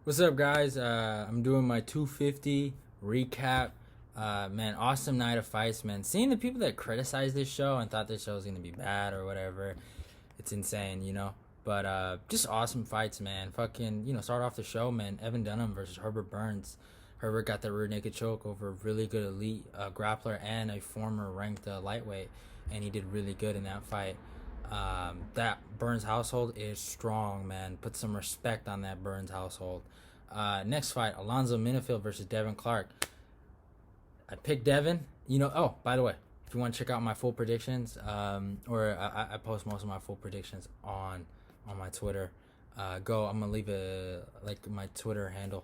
What's up, guys? I'm doing my 250 recap. Man, awesome night of fights, man. Seeing the people that criticized this show and thought this show was gonna be bad or whatever, it's insane. But just awesome fights, man. Fucking, start off the show, man. Evan Dunham versus Herbert Burns. Herbert got the rear naked choke over a really good elite grappler and a former ranked lightweight, and he did really good in that fight. That Burns household is strong, man. Put some respect on that Burns household. Next fight, Alonzo Minifield versus Devin Clark. I picked Devin. Oh, by the way, if you want to check out my full predictions, or I post most of my full predictions on my Twitter. I'm gonna leave my Twitter handle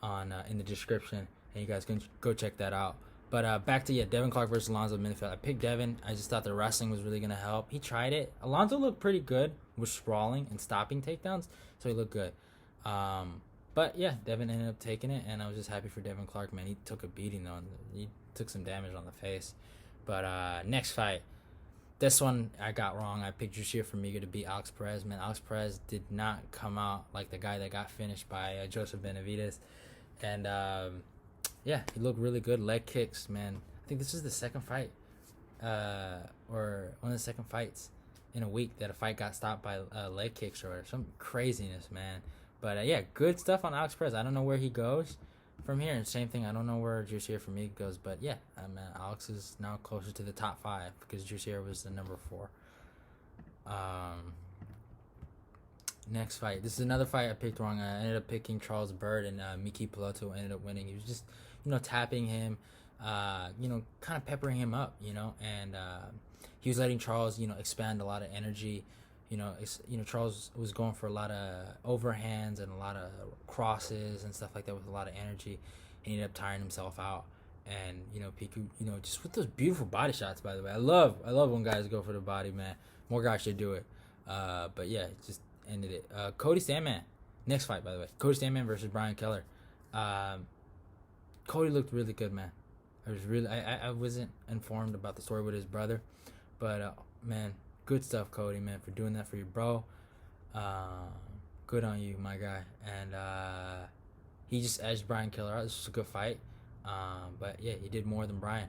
on in the description, and you guys can go check that out. But back to Devin Clark versus Alonzo Minifield. I picked Devin. I just thought the wrestling was really gonna help. He tried it. Alonzo looked pretty good with sprawling and stopping takedowns, so he looked good. But yeah, Devin ended up taking it, and I was just happy for Devin Clark, man. He took a beating though. He took some damage on the face. But next fight, this one I got wrong. I picked Jussier Formiga to beat Alex Perez. Man, Alex Perez did not come out like the guy that got finished by Joseph Benavidez, and yeah, he looked really good. Leg kicks, man. I think this is the second fight, or one of the second fights in a week that a fight got stopped by leg kicks or some craziness, man. But yeah, good stuff on Alex Perez. I don't know where he goes from here. And same thing, I don't know where Jussier Formiga goes. But yeah, Alex is now closer to the top 5 because Jussier was the number 4. Next fight. This is another fight I picked wrong. I ended up picking Charles Byrd, and Miki Peloto ended up winning. He was just, tapping him, kind of peppering him up, and he was letting Charles, expand a lot of energy. Charles was going for a lot of overhands and a lot of crosses and stuff like that with a lot of energy. He ended up tiring himself out. And, Piku, just with those beautiful body shots, by the way. I love when guys go for the body, man. More guys should do it. But yeah, just ended it. Cody Sandman. Next fight, by the way. Cody Sandman versus Brian Keller. Cody looked really good, man. I wasn't informed about the story with his brother. But, man, good stuff, Cody, man, for doing that for your bro. Good on you, my guy. And he just edged Brian Keller out. This was a good fight. But yeah, he did more than Brian,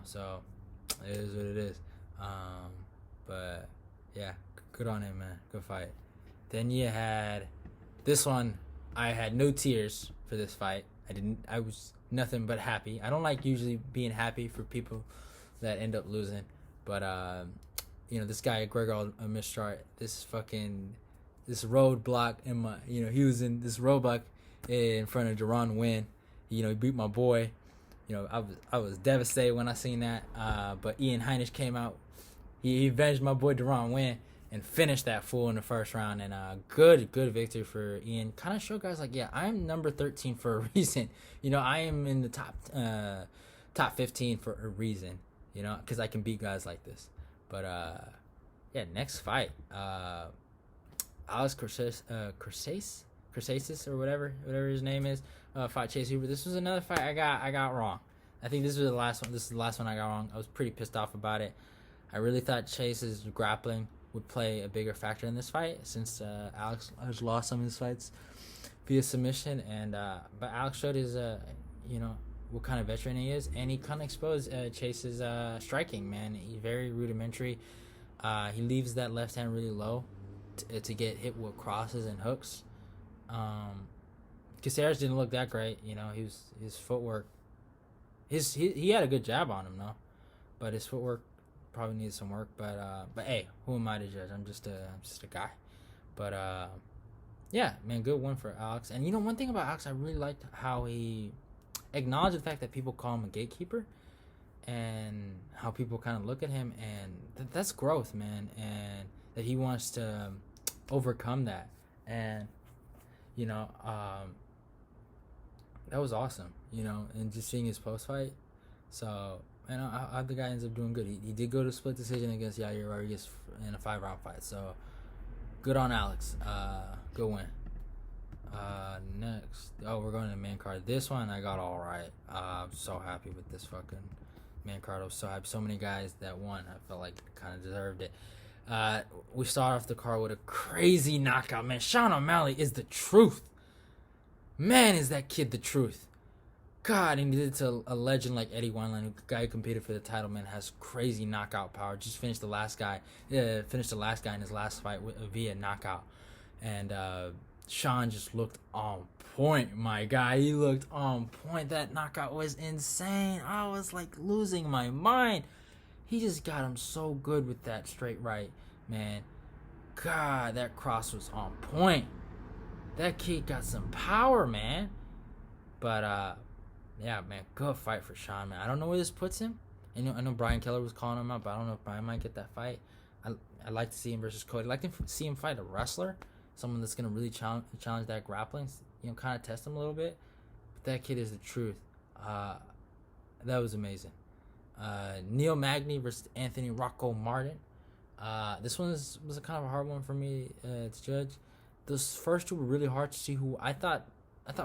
so it is what it is. But yeah, good on him, man. Good fight. Then you had this one. I had no tears for this fight. I was nothing but happy. I don't like usually being happy for people that end up losing. But this guy Gregor Mistrat, this roadblock in my, he was in this roadblock in front of Deron Wynn. He beat my boy. I was devastated when I seen that. But Ian Heinisch came out. He avenged my boy Deron Wynn and finished that fool in the first round. And good victory for Ian. Kind of showed guys like, yeah, I'm number 13 for a reason. I am in the top 15 for a reason. Because I can beat guys like this. But yeah, next fight. Alex Corsasis or whatever his name is. Fought Chase Hooper. This was another fight I got wrong. I think this was the last one. This is the last one I got wrong. I was pretty pissed off about it. I really thought Chase's grappling would play a bigger factor in this fight since Alex has lost some of his fights via submission, and but Alex showed his what kind of veteran he is, and he kind of exposed Chase's striking. Man, he's very rudimentary. He leaves that left hand really low to get hit with crosses and hooks. Caceres didn't look that great, his footwork. He had a good jab on him though, but his footwork probably needs some work. But hey, who am I to judge? I'm just a guy. But yeah, man, good win for Alex. And one thing about Alex, I really liked how he acknowledged the fact that people call him a gatekeeper, and how people kind of look at him, and that's growth, man, and that he wants to overcome that. And that was awesome, and just seeing his post fight. So, I the guy ends up doing good. He did go to split decision against Yair Rodriguez in a 5-round fight. So, good on Alex. Good win. Next, we're going to the main card. This one I got all right. I'm so happy with this fucking main card. I was so happy. So many guys that won. I felt like kind of deserved it. We start off the card with a crazy knockout, man. Sean O'Malley is the truth. Man, is that kid the truth. God, and he did it to a legend like Eddie Wineland, a guy who competed for the title, man, has crazy knockout power. Just finished the last guy in his last fight via knockout. And Sean just looked on point, my guy. He looked on point. That knockout was insane. I was like losing my mind. He just got him so good with that straight right, man. God, that cross was on point. That kid got some power, man. But yeah, man, good fight for Sean, man. I don't know where this puts him. I know Brian Keller was calling him out, but I don't know if Brian might get that fight. I'd like to see him versus Cody. I'd like to see him fight a wrestler, someone that's gonna really challenge that grappling. Kind of test him a little bit. But that kid is the truth. That was amazing. Neil Magny versus Anthony Rocco Martin. This one was a kind of a hard one for me to judge. Those first two were really hard to see who I thought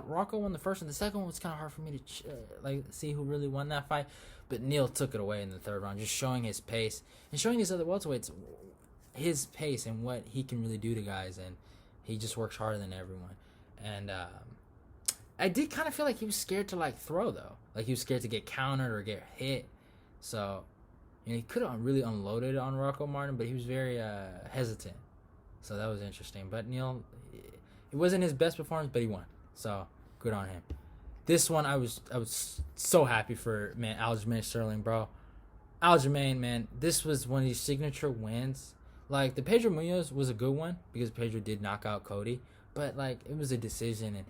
Rocco won the first one. The second one was kind of hard for me to see who really won that fight. But Neil took it away in the third round, just showing his pace and showing these other welterweights his pace and what he can really do to guys. And he just works harder than everyone. And I did kind of feel like he was scared to throw though. Like he was scared to get countered or get hit. So he could have really unloaded on Rocco Martin, but he was very hesitant. So that was interesting. But Neil, it wasn't his best performance, but he won. So good on him. This one I was so happy for, man, Aljamain Sterling, bro. Aljamain, man, this was one of these signature wins. Like the Pedro Munoz was a good one because Pedro did knock out Cody, but it was a decision. And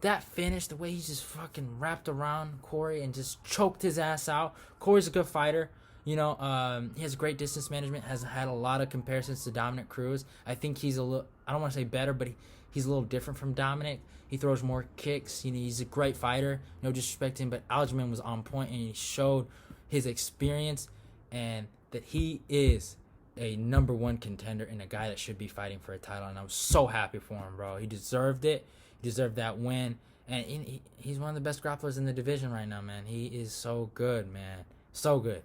that finish, the way he just fucking wrapped around Corey and just choked his ass out. Corey's a good fighter. He has great distance management, has had a lot of comparisons to Dominic Cruz. I think he's a little, I don't want to say better, but he's a little different from Dominic. He throws more kicks. He's a great fighter. No disrespect to him, but Aljamain was on point, and he showed his experience and that he is a number one contender and a guy that should be fighting for a title. And I was so happy for him, bro. He deserved it. He deserved that win. And he's one of the best grapplers in the division right now, man. He is so good, man. So good.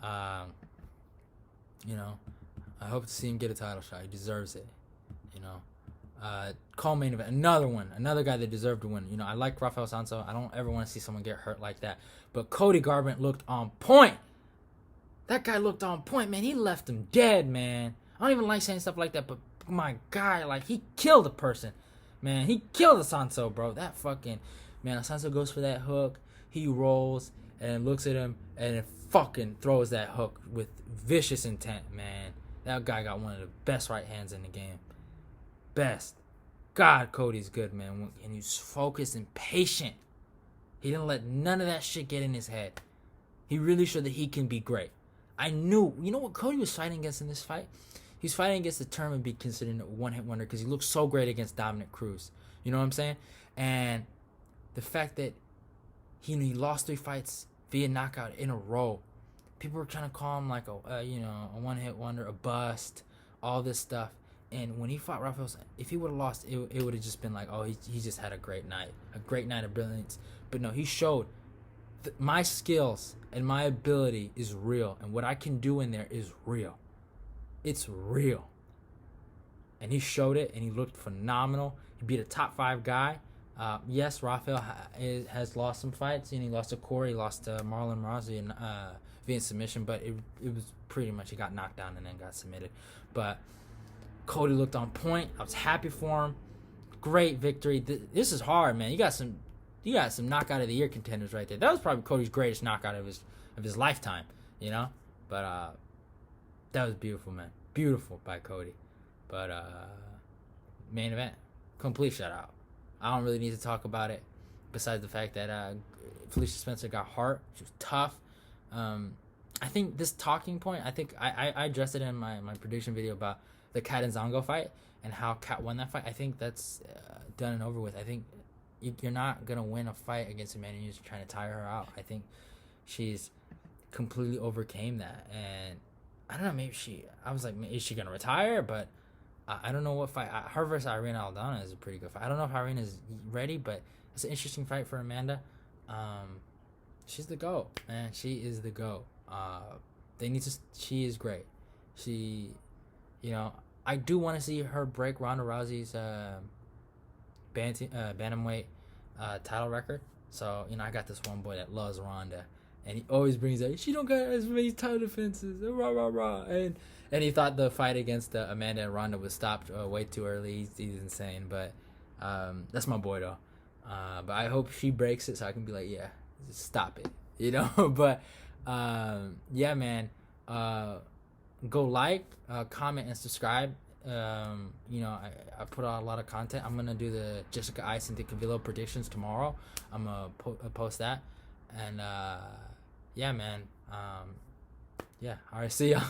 I hope to see him get a title shot. He deserves it. Co-main event, another guy that deserved to win. I like Rafael Sanso. I don't ever want to see someone get hurt like that. But Cody Garbrandt looked on point. That guy looked on point, man. He left him dead, man. I don't even like saying stuff like that, but my guy, he killed a person, man. He killed Sanso, bro. That fucking, man, Sanso goes for that hook. He rolls and looks at him and fucking throws that hook with vicious intent, man. That guy got one of the best right hands in the game. Best. God, Cody's good, man. And he's focused and patient. He didn't let none of that shit get in his head. He really showed that he can be great. I knew, what Cody was fighting against in this fight? He's fighting against the term and be considered a one-hit wonder because he looked so great against Dominic Cruz. You know what I'm saying? And the fact that he lost 3 fights via knockout in a row. People were trying to call him a one-hit wonder, a bust, all this stuff. And when he fought Rafael, if he would have lost, it would have just been he just had a great night of brilliance. But no, he showed my skills and my ability is real, and what I can do in there is real. It's real. And he showed it, and he looked phenomenal. He beat a top 5 guy. Yes, Rafael has lost some fights. He lost to Corey, he lost to Marlon Moraes via submission, but it was pretty much he got knocked down and then got submitted. But Cody looked on point. I was happy for him. Great victory. This is hard, man. You got some knockout of the year contenders right there. That was probably Cody's greatest knockout of his lifetime, But that was beautiful, man. Beautiful by Cody. But main event, complete shutout. I don't really need to talk about it besides the fact that Felicia Spencer got heart. She was tough. I think this talking point, I addressed it in my prediction video about the Kat and Zongo fight and how Kat won that fight. I think that's done and over with. I think you're not going to win a fight against Amanda Nunes trying to tire her out. I think she's completely overcame that. And I don't know, maybe is she going to retire? But I don't know what fight. Her versus Irene Aldana is a pretty good fight. I don't know if Irene is ready, but it's an interesting fight for Amanda. She's the GOAT, man. She is the GOAT. She is great. She, I do want to see her break Ronda Rousey's bantamweight title record. So I got this one boy that loves Ronda, and he always brings up she don't got as many title defenses, rah rah rah, and he thought the fight against Amanda and Ronda was stopped way too early. He's insane, but that's my boy though. But I hope she breaks it so I can be like, yeah, stop it, But yeah, man. Go like, comment, and subscribe. I put out a lot of content. I'm gonna do the Jessica I Cynthia Calvillo predictions tomorrow. I'm gonna post that, and yeah, man. Yeah. All right. See ya.